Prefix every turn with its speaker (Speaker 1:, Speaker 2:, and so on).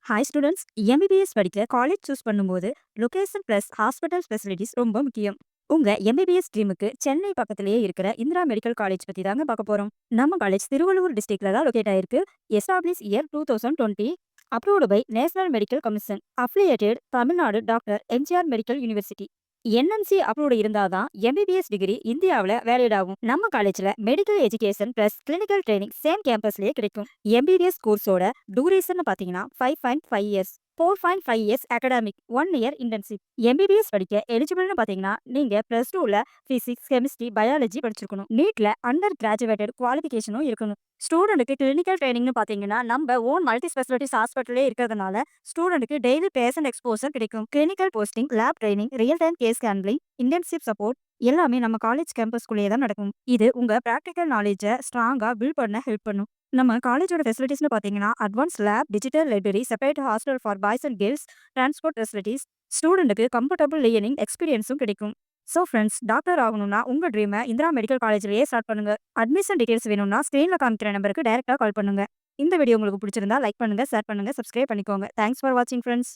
Speaker 1: Hi students. MBBS படிக்க college choose பண்ணும்போது location plus hospital facilities ரொம்ப முக்கியம். உங்க எம்பிபிஎஸ் ட்ரீமுக்கு சென்னை பக்கத்திலேயே இருக்கிற இந்திரா மெடிக்கல் காலேஜ் பத்தி தாங்க பார்க்க போறோம். நம்ம காலேஜ் திருவள்ளூர் டிஸ்ட்ரிக்ட்ல தான் லொகேட் ஆயிருக்கு. Establish year 2020, approved by national medical commission, affiliated Tamil Nadu doctor MGR medical university. NMC approved இருந்தாதான் எம்பிபிஎஸ் டிகிரி இந்தியாவில் வேலிட் ஆகும். நம்ம காலேஜ்ல medical education plus clinical training same கேம்பஸ்லயே கிடைக்கும். எம்பிபிஎஸ் கோர்ஸோட டூரேஷன் பார்த்தீங்கன்னா 5.5 years, 4.5 years academic, 1 year internship. MBBS படிக்க எலிஜிபிள்னு பார்த்தீங்கன்னா நீங்க +2ல பிசிக்ஸ், கெமிஸ்ட்ரி, பயாலஜி படிச்சிருக்கணும். நீட்ல அண்டர் கிராஜுவேட்டட் குவாலிஃபிகேஷனும் இருக்கணும். ஸ்டூடெண்ட்டுக்கு கிளினிக்கல் ட்ரைனிங்னு பார்த்தீங்கன்னா நம்ம ஓன் மல்டி ஸ்பெஷாலிட்டிஸ் ஹாஸ்பிட்டலே இருக்கிறதுனால ஸ்டூடெண்ட்டுக்கு டெய்லி பேஷண்ட் எக்ஸ்போசர் கிடைக்கும். Clinical posting, lab training, real time case handling, internship support எல்லாமே நம்ம காலேஜ் கேம்பஸ்குள்ளேயே தான் நடக்கும். இது உங்க ப்ராக்டிக்கல் நாலேஜை ஸ்ட்ராங்கா பில்ட் பண்ண ஹெல்ப் பண்ணும். நம்ம காலேஜோட ஃபெசிலிட்டிஸ்னு பார்த்தீங்கன்னா advance lab, digital library, separate hostel for boys and girls, transport facilities, ஸ்டூடெண்ட்டுக்கு கம்ஃபர்டபுள் லேர்னிங் எக்ஸ்பீரியன்ஸும் கிடைக்கும். ஸோ ஃப்ரெண்ட்ஸ், டாக்டர் ஆகணும்னா உங்க ட்ரீமை இந்திரா மெடிக்கல் காலேஜ்லயே ஸ்டார்ட் பண்ணுங்க. அட்மிஷன் டீடைல்ஸ் வேணும்னா ஸ்க்ரீன்ல காமிக்கிற நம்பருக்கு டைரக்டா கால் பண்ணுங்க. இந்த வீடியோ உங்களுக்கு பிடிச்சிருந்தா லைக் பண்ணுங்க, ஷேர் பண்ணுங்க, சப்ஸ்கிரைப் பண்ணிக்கோங்க. தேங்க்ஸ் ஃபார் வாட்சிங் ஃப்ரெண்ட்ஸ்.